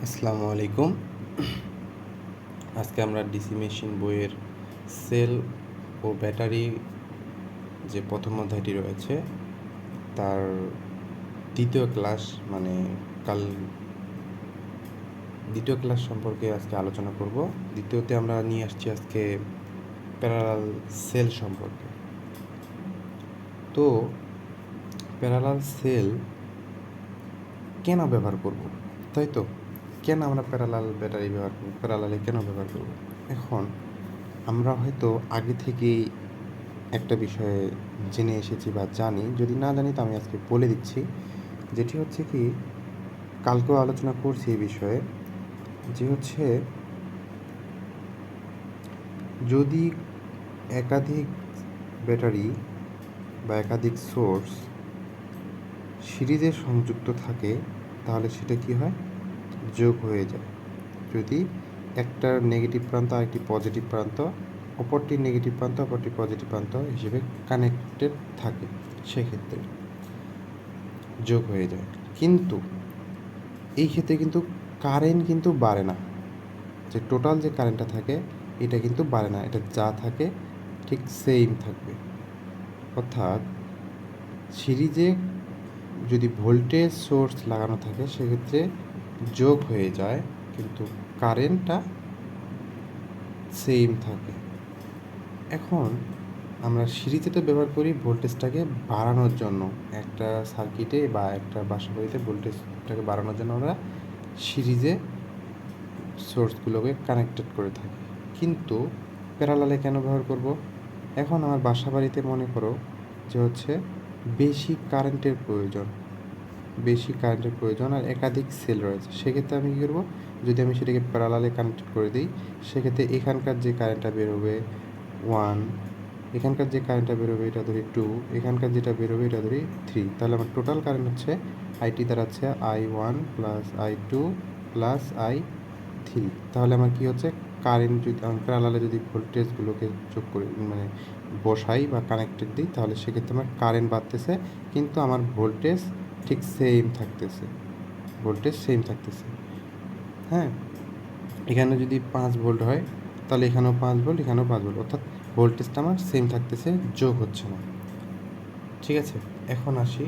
আসসালামু আলাইকুম। আজকে আমরা ডিসি মেশিন বইয়ের সেল ও ব্যাটারি যে প্রথম অধ্যায়টি রয়েছে তার দ্বিতীয় ক্লাস মানে কাল দ্বিতীয় ক্লাস সম্পর্কে আজকে আলোচনা করব। দ্বিতীয়তে আমরা নিয়ে আসছি আজকে প্যারালাল সেল সম্পর্কে। তো প্যারালাল সেল কেন ব্যবহার করব, তাই তো? কেন আমরা প্যারালাল ব্যাটারি ব্যবহার করব, প্যারালালে কেন ব্যবহার করব? এখন আমরা হয়তো আগে থেকেই একটা বিষয়ে জেনে এসেছি বা জানি, যদি না জানি তো আমি আজকে বলে দিচ্ছি। যেটি হচ্ছে কি, কালকেও আলোচনা করছি এই বিষয়ে, যে হচ্ছে যদি একাধিক ব্যাটারি বা একাধিক সোর্স সিরিজে সংযুক্ত থাকে তাহলে সেটা কি হয়, যোগ হয়ে যায়। যদি একটার নেগেটিভ প্রান্ত আর একটি পজিটিভ প্রান্ত, অপরটি নেগেটিভ প্রান্ত অপরটি পজিটিভ প্রান্ত হিসেবে কানেক্টেড থাকে, সেক্ষেত্রে যোগ হয়ে যায়। কিন্তু এই ক্ষেত্রে কিন্তু কারেন্ট কিন্তু বাড়ে না, যে টোটাল যে কারেন্টটা থাকে এটা কিন্তু বাড়ে না, এটা যা থাকে ঠিক সেম থাকবে। অর্থাৎ সিরিজে যদি ভোল্টেজ সোর্স লাগানো থাকে সেক্ষেত্রে যোগ হয়ে যায়, কিন্তু কারেন্টটা সেম থাকে। এখন আমরা সিরিজে তো ব্যবহার করি ভোল্টেজটাকে বাড়ানোর জন্য, একটা সার্কিটে বা একটা বাসাবাড়িতে ভোল্টেজটাকে বাড়ানোর জন্য আমরা সিরিজে সোর্সগুলোকে কানেক্টেড করে থাকি। কিন্তু প্যারালালে কেন ব্যবহার করব? এখন আমার বাসাবাড়িতে মনে করো যে হচ্ছে বেশি কারেন্টের প্রয়োজন আর একাধিক সেল রয়েছে, সেক্ষেত্রে আমি কী করবো, যদি আমি সেটাকে প্যারালালে কানেক্ট করে দিই সেক্ষেত্রে এখানকার যে কারেন্টটা বেরোবে 1, এখানকার যে কারেন্টটা বেরোবে এটা ধরি 2, এখানকার যেটা বেরোবে এটা ধরি 3, তাহলে আমার টোটাল কারেন্ট হচ্ছে আইটি দাঁড়াচ্ছে I1 plus I2 plus I3। তাহলে আমার কী হচ্ছে, কারেন্ট যদি আমি প্যারালালে যদি ভোল্টেজগুলোকে যোগ করে মানে বসাই বা কানেক্টেড দিই তাহলে সেক্ষেত্রে আমার কারেন্ট বাড়তেছে কিন্তু আমার ভোল্টেজ ঠিক সেম থাকতেছে। হ্যাঁ, এখানে যদি 5 ভোল্ট হয় তাহলে এখানেও 5 ভোল্ট, এখানেও 5 ভোল্ট, অর্থাৎ ভোল্টেজটা আমার সেম থাকতেছে, যোগ হচ্ছে না। ঠিক আছে, এখন আসি,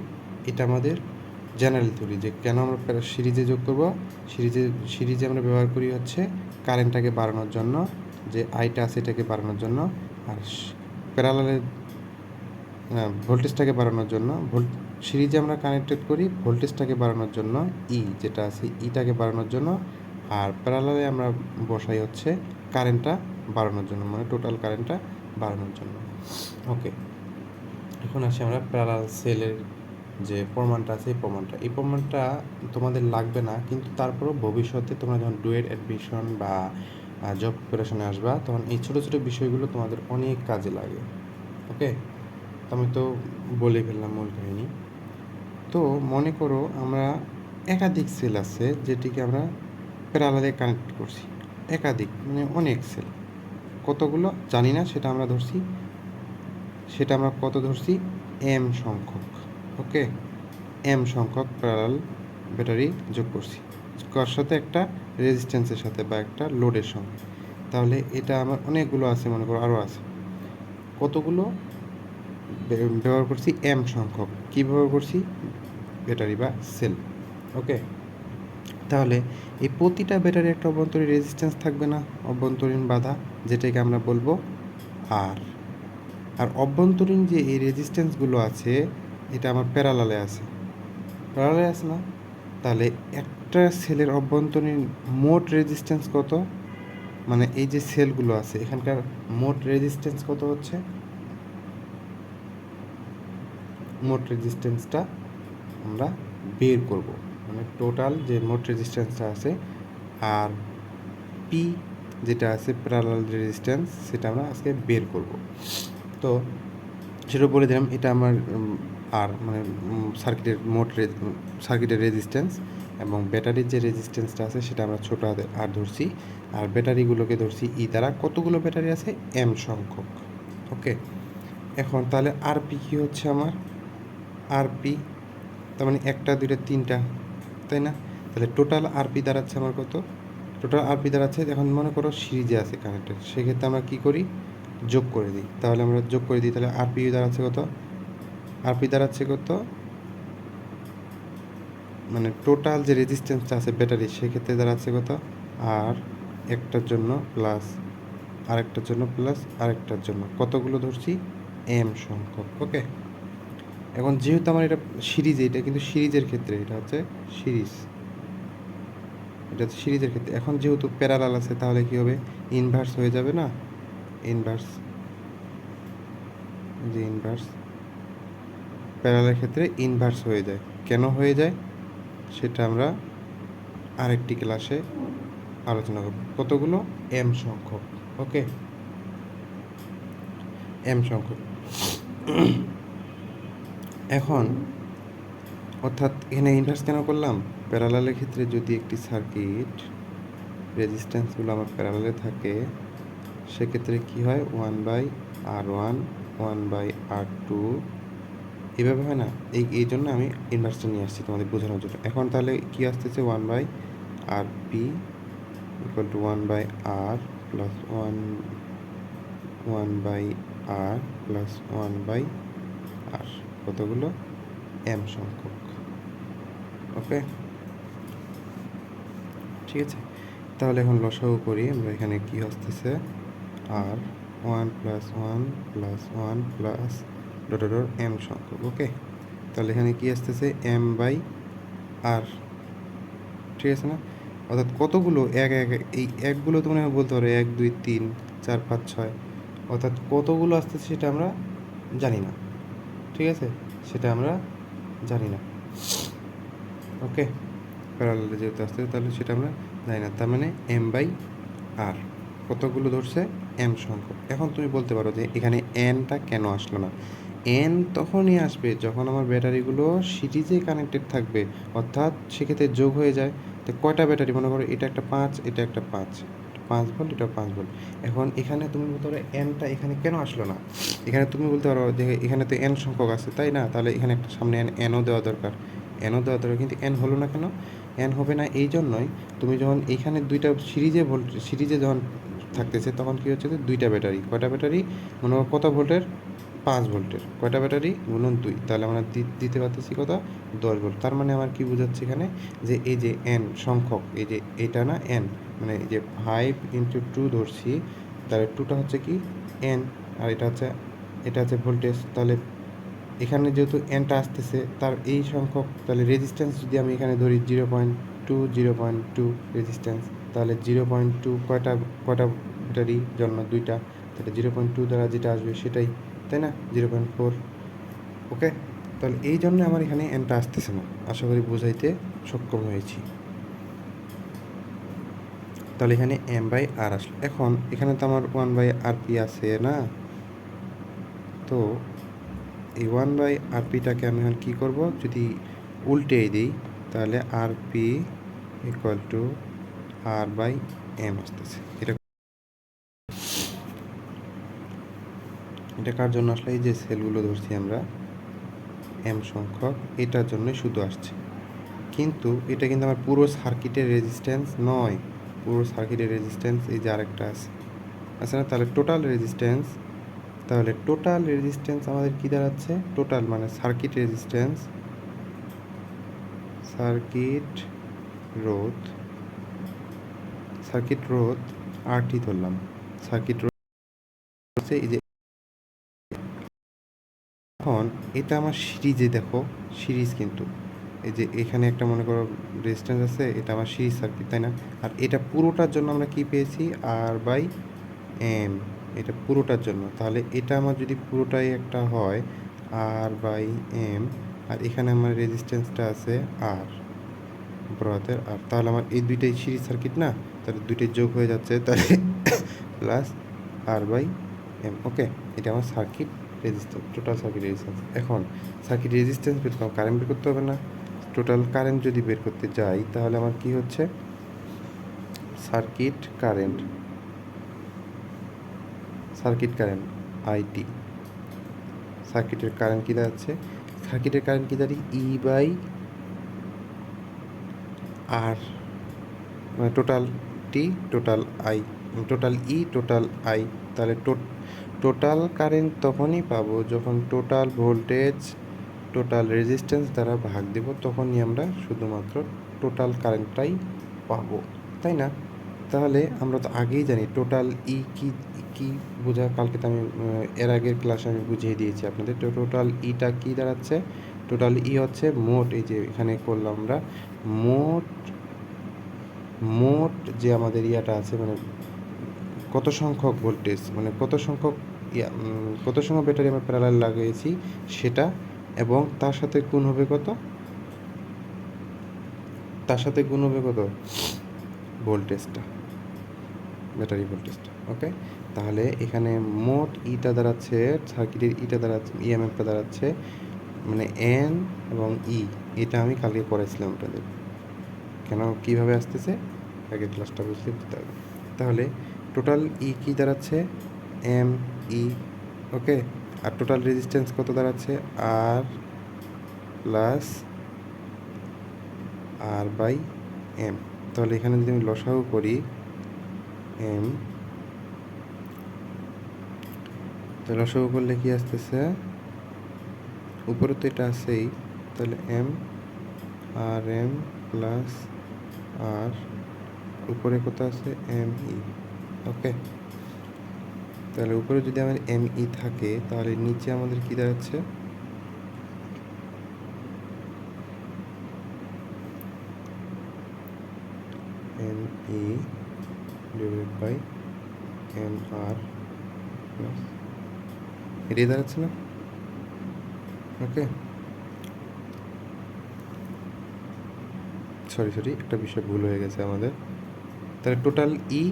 এটা আমাদের জেনারেল থিওরি যে কেন আমরা সিরিজে যোগ করব। সিরিজে আমরা ব্যবহার করি হচ্ছে কারেন্টটাকে বাড়ানোর জন্য, যে আইটা আছে এটাকে বাড়ানোর জন্য, আর প্যারালালে ভোল্টেজটাকে বাড়ানোর জন্য। সিরিজে আমরা কানেক্টেড করি ভোল্টেজটাকে বাড়ানোর জন্য, যেটা আছে ইটাকে বাড়ানোর জন্য, আর প্যারালালে আমরা বসাই হচ্ছে কারেন্টটা বাড়ানোর জন্য, মানে টোটাল কারেন্টটা বাড়ানোর জন্য। ওকে, এখন আসি আমরা প্যারালাল সেলের যে প্রমাণটা আছে এই প্রমাণটা তোমাদের লাগবে না, কিন্তু তারপরও ভবিষ্যতে তোমরা যখন ডুয়েট অ্যাডমিশন বা জব প্রিপারেশনে আসবা তখন এই ছোটো ছোটো বিষয়গুলো তোমাদের অনেক কাজে লাগে। ওকে, আমি তো বলে ফেললাম মূল কাহিনী। তো মনে করো আমরা একাধিক সেল আছে যেটিকে আমরা প্যারালালে কানেক্ট করছি, একাধিক মানে অনেক সেল, কতগুলো জানি না, সেটা আমরা কত ধরছি, এম সংখ্যক। ওকে, এম সংখ্যক প্যারালাল ব্যাটারি যোগ করছি, কার সাথে, একটা রেজিস্ট্যান্সের সাথে বা একটা লোডের সঙ্গে। তাহলে এটা আমার অনেকগুলো আছে, মনে করো আরও আছে, কতগুলো ব্যবহার করছি, এম সংখ্যক কী ব্যবহার করছি, ব্যাটারি বা সেল। ওকে, তাহলে এই প্রতিটা ব্যাটারি একটা অভ্যন্তরীণ রেজিস্ট্যান্স থাকবে না, অভ্যন্তরীণ বাধা, যেটাকে আমরা বলবো আর। আর অভ্যন্তরীণ যে এই রেজিস্ট্যান্সগুলো আছে এটা আমার প্যারালালে আছে না, তাহলে একটা সেলের অভ্যন্তরীণ মোট রেজিস্ট্যান্স কত, মানে এই যে সেলগুলো আছে এখানকার মোট রেজিস্ট্যান্স কত হচ্ছে, মোট রেজিস্ট্যান্সটা আমরা বের করব, মানে টোটাল যে মোট রেজিস্ট্যান্সটা আছে আর পি যেটা আছে প্যারালাল রেজিস্ট্যান্স সেটা আমরা আজকে বের করব। তো সেটা বলে দিলাম, এটা আমার আর মানে সার্কিটের রেজিস্ট্যান্স, এবং ব্যাটারির যে রেজিস্ট্যান্সটা আছে সেটা আমরা ছোটো হাতে আর ধরছি, আর ব্যাটারিগুলোকে ধরছি দ্বারা। কতগুলো ব্যাটারি আছে, এম সংখ্যক। ওকে, এখন তাহলে আরপি কী হচ্ছে আমার, আরপি তার মানে 1, 2, 3, তাই না? তাহলে টোটাল আরপি দাঁড়াচ্ছে আমার কত? টোটাল আরপি দাঁড়াচ্ছে, এখন মনে করো সিরিজে আছে কানেক্টেড, সেক্ষেত্রে আমরা কী করি, যোগ করে দিই। তাহলে আমরা যোগ করে দিই, তাহলে আরপি দাঁড়াচ্ছে কত? আরপি দাঁড়াচ্ছে কত, মানে টোটাল যে রেজিস্ট্যান্সটা আছে ব্যাটারি, সেক্ষেত্রে দাঁড়াচ্ছে কত, আর একটার জন্য প্লাস আরেকটার জন্য প্লাস আরেকটার জন্য কতগুলো ধরছি, এম সংখ্যক। ওকে, এখন যেহেতু আমার এটা সিরিজ, এটা কিন্তু সিরিজের ক্ষেত্রে, এটা হচ্ছে সিরিজ, এটা হচ্ছে সিরিজের ক্ষেত্রে। এখন যেহেতু প্যারালাল আছে, তাহলে কি হবে, ইনভার্স হয়ে যাবে না, ইনভার্স, যে ইনভার্স প্যারালালের ক্ষেত্রে ইনভার্স হয়ে যায়। কেন হয়ে যায় সেটা আমরা আরেকটি ক্লাসে আলোচনা করব। কতগুলো, এম সংখ্যক। ওকে, এম সংখ্যক। এখন অর্থাৎ এখানে ইনভার্স কেন করলাম, প্যারালালের ক্ষেত্রে যদি একটি সার্কিট রেজিস্ট্যান্সগুলো আমার প্যারালালে থাকে, সেক্ষেত্রে কি হয়, 1/R1 1/R2 এভাবে হয় না, এই জন্য আমি ইনভার্সটা নিয়ে আসছি তোমাদের বোঝানোর জন্য। এখন তাহলে কি আসতেছে, 1/RP equal to 1/R plus 1/R plus 1/R, কতগুলো, এম সংখ্যক। ওকে, ঠিক আছে। তাহলে এখন লসাগু করি আমরা, এখানে কি আসতেছে, আর 1 plus 1 plus 1 plus dot dot M সংখ্যক। ওকে, তাহলে এখানে কি আসতেছে, এম বাই আর, ঠিক আছে না? অর্থাৎ কতগুলো এক এক, এই একগুলো তো মনে হয় বলতে পারো 1 2 3 4 5 6, অর্থাৎ কতগুলো আসতেছে সেটা আমরা জানি না, ঠিক আছে, সেটা আমরা জানি না। ওকে, প্যারালালে যেহেতু আসতেছে, তাহলে সেটা আমরা জানি না, তার মানে এম বাই আর, কতগুলো ধরছে, এম সংখ্যক। এখন তুমি বলতে পারো যে এখানে এনটা কেন আসলো না, এন তখনই আসবে যখন আমার ব্যাটারিগুলো সিরিজে কানেক্টেড থাকবে, অর্থাৎ সেক্ষেত্রে যোগ হয়ে যায়। তো কয়টা ব্যাটারি, মনে করো এটা একটা 5, এটা একটা 5 ভোল্ট, এটা 5 ভোল্ট। এখন এখানে তুমি বলতে পারো এনটা এখানে কেন আসলো না, এখানে তুমি বলতে পারো যে এখানে তো এন সংখ্যক আছে, তাই না, তাহলে এখানে একটা সামনে এনও দেওয়া দরকার, এনও দেওয়া দরকার, কিন্তু এন হলো না কেন, এন হবে না এই জন্যই, তুমি যখন এইখানে দুইটা সিরিজে যখন থাকতেছে, তখন কী হচ্ছে, যে দুইটা ব্যাটারি, কয়টা ব্যাটারি, মনে করো কত ভোল্টের, 5 ভোল্টের, কয়টা ব্যাটারি গুণন 2, তাহলে আমরা দিতে পারতেছি কত, 10 ভোল্ট। তার মানে আমার কি বোঝাচ্ছে এখানে, যে এই যে এন সংখ্যক, এই যে এটা না এন, মানে এই যে 5 ইন্টু 2 ধরছি, তাহলে 2টা হচ্ছে কি এন, আর এটা হচ্ছে ভোল্টেজ। তাহলে এখানে যেহেতু এনটা আসতেছে, তার এই সংখ্যক, তাহলে রেজিস্ট্যান্স যদি আমি এখানে ধরি 0.2 রেজিস্ট্যান্স, তাহলে 0.2 কয়টা কয়টা ব্যাটারির জন্য, দুইটা, তাহলে 0.2 দ্বারা যেটা আসবে সেটাই, তাই না, 0.4। ওকে, তাহলে এই জন্য আমার এখানে এনটা আসতেছে না। আশা করি বোঝাইতে সক্ষম হয়েছি। তাহলে এখানে এম বাই আর আসলো। এখন এখানে তো আমার 1/RP আছে না, তো এই 1/RPটাকে আমি এখন কী করবো, যদি উল্টে দিই, তাহলে RP ইকুয়াল টু R/M আসতেছে। এটা কার জন্য আসলে, এই যে সেলগুলো ধরছি আমরা এম সংখ্যক, এটার জন্যই শুধু আসছে, কিন্তু এটা কিন্তু আমার পুরো সার্কিটের রেজিস্ট্যান্স নয়, পুরো সার্কিটের রেজিস্ট্যান্স এই যে আরেকটা আছে না, তাহলে টোটাল রেজিস্ট্যান্স, আমাদের কী দাঁড়াচ্ছে, টোটাল মানে সার্কিট রেজিস্ট্যান্স, সার্কিট রোধ RT ধরলাম, সার্কিট রোধ হচ্ছে এই যে, এখন এটা আমার সিরিজে, দেখো সিরিজ কিন্তু, এই যে এখানে একটা মনে করো রেজিস্ট্যান্স আছে, এটা আমার সিরিজ সার্কিট, তাই না, আর এটা পুরোটার জন্য আমরা কি পেয়েছি, R/M, এটা পুরোটার জন্য। তাহলে এটা আমার যদি পুরোটাই একটা হয় R/M, আর এখানে আমার রেজিস্ট্যান্সটা আছে R, বড়হাতের আর, তাহলে আমার এই দুইটাই সিরিজ সার্কিট না, তাহলে দুইটাই যোগ হয়ে যাচ্ছে, তাহলে প্লাস R/M। ওকে, এটা আমার circuit resistance, total circuit resistance. এখন সার্কিট রেজিস্ট্যান্স বের করতে কারেন্ট বের করতে হবে না, টোটাল কারেন্ট যদি বের করতে যাই, তাহলে আমার কি হচ্ছে, সার্কিট কারেন্ট IT, সার্কিটের কারেন্ট কী দাঁড়াচ্ছে, সার্কিটের কারেন্ট কী দাঁড়িয়ে, আর মানে total T, total I, total E, total I. তাহলে টোটাল কারেন্ট তখনই পাবো যখন টোটাল ভোল্টেজ টোটাল রেজিস্ট্যান্স দ্বারা ভাগ দেব, তখনই আমরা শুধুমাত্র টোটাল কারেন্টটাই পাবো, তাই না? তাহলে আমরা তো আগেই জানি টোটাল ই কি কি বোঝা, কালকে তো আমি এর আগের ক্লাসে আমি বুঝিয়ে দিয়েছি আপনাদের। তো টোটাল ইটা কি দাঁড়াচ্ছে? টোটাল ই হচ্ছে মোট, এই যে এখানে করলাম আমরা, মোট মোট যে আমাদের ইয়াটা আছে, মানে কত সংখ্যক ভোল্টেজ, মানে কত সংখ্যক কত সংখ্যক ব্যাটারি আমরা প্যারালাল লাগিয়েছি সেটা, এবং তার সাথে গুণ হবে কত, তার সাথে গুণ হবে কত, ভোল্টেজটা, ব্যাটারি ভোল্টেজটা। ওকে, তাহলে এখানে মোট ইটা দাঁড়াচ্ছে, সার্কিটের ইটা দাঁড়াচ্ছে, ইএমএফটা দাঁড়াচ্ছে মানে এন এবং ই। এটা আমি কালকে করেছিলাম আপনাদের, কেন কীভাবে আসতেছে আগের ক্লাসটা বুঝতে হবে। তাহলে টোটাল ই কি দাঁড়াচ্ছে, এম ই। ওকে, আর টোটাল রেজিস্ট্যান্স কত দাঁড়াচ্ছে, আর প্লাস আর বাই এম। তাহলে এখানে যদি আমি লসাগু করি এম, তো লসাগু করলে কি আসতেছে, উপরে তো এটা আছেই, তাহলে এম আর এম প্লাস আর উপরে কত আছে, এম ই। ওকে, তাহলে উপরে যদি আমার এম ই থাকে, তাহলে নিচে আমাদের কি দাঁড়াচ্ছে, M E divided by M R plus, এটাই দাঁড়াচ্ছে না? ওকে, সরি একটা বিষয় ভুল হয়ে গেছে আমাদের। তাহলে total E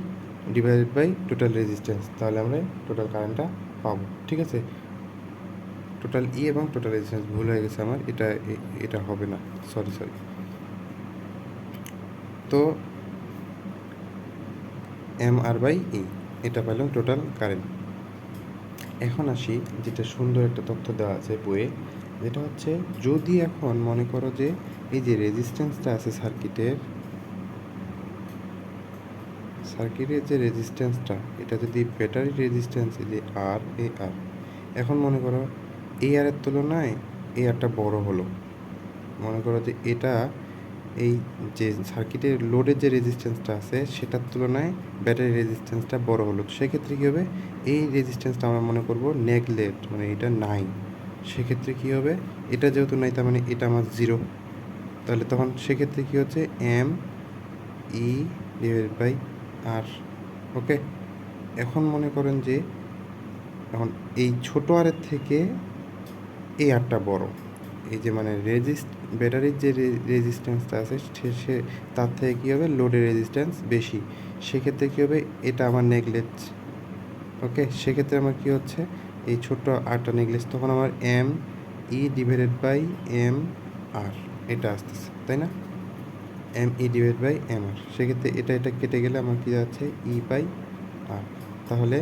divided by total resistance, তাহলে আমরা টোটাল কারেন্টটা পাবো। ঠিক আছে, টোটাল ই এবং টোটাল রেজিস্ট্যান্স ভুল হয়ে গেছে আমার, এটা হবে না, সরি। তো এম আর বাই ই, এটা পেলাম টোটাল কারেন্ট। এখন আসি, যেটা সুন্দর একটা তথ্য দেওয়া আছে বইয়ে, যেটা হচ্ছে যদি এখন মনে করো যে এই যে রেজিস্ট্যান্সটা আছে সার্কিটের যে রেজিস্ট্যান্সটা, এটা যদি ব্যাটারি রেজিস্ট্যান্স, যে আর এ আর, এখন মনে করো এই আরের তুলনায় এই আরটা বড় হলো, মনে করো যে এটা এই যে সার্কিটের লোডের যে রেজিস্ট্যান্সটা আছে সেটার তুলনায় ব্যাটারি রেজিস্ট্যান্সটা বড় হলো, তো সেক্ষেত্রে কী হবে, এই রেজিস্ট্যান্সটা আমরা মনে করব নেগলেক্ট, মানে এটা নাই। সেক্ষেত্রে কী হবে, এটা যেহেতু নাই, তার মানে এটা আমার জিরো। তাহলে তখন সেক্ষেত্রে কী হচ্ছে, এম ই ডিভাইডেড বাই আর। ওকে, এখন মনে করেন যে এখন এই ছোটো আরের থেকে এই আরটা বড়, এই যে মানে ব্যাটারির যে রেজিস্ট্যান্সটা আছে সে তার থেকে কী হবে, লোডের রেজিস্ট্যান্স বেশি। সেক্ষেত্রে কী হবে, এটা আমার নেগলেক্ট। ওকে, সেক্ষেত্রে আমার কী হচ্ছে, এই ছোট্ট আরটা নেগলেক্ট, তখন আমার M E divided by M R এটা আসতেছে, তাই না? M E divide by M R, সেক্ষেত্রে এটা কেটে গেলে আমার কী যাচ্ছে, ই বাই আর। তাহলে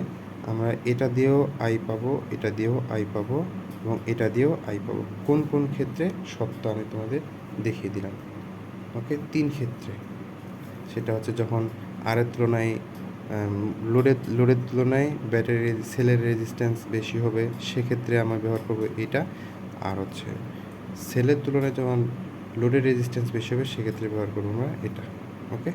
আমরা এটা দিয়েও আই পাবো, এটা দিয়েও আই পাবো, এবং এটা দিয়েও আই পাবো। কোন ক্ষেত্রে সত্য আমি তোমাদের দেখিয়ে দিলাম। ওকে, 3 ক্ষেত্রে। সেটা হচ্ছে যখন আরের তুলনায় লোডের তুলনায় ব্যাটারি সেলের রেজিস্ট্যান্স বেশি হবে, সেক্ষেত্রে আমরা ব্যবহার করবো এটা। আর হচ্ছে সেলের তুলনায় যখন লোডের রেজিস্ট্যান্স বেশি হবে, সেক্ষেত্রে ব্যবহার করবো আমরা এটা। ওকে।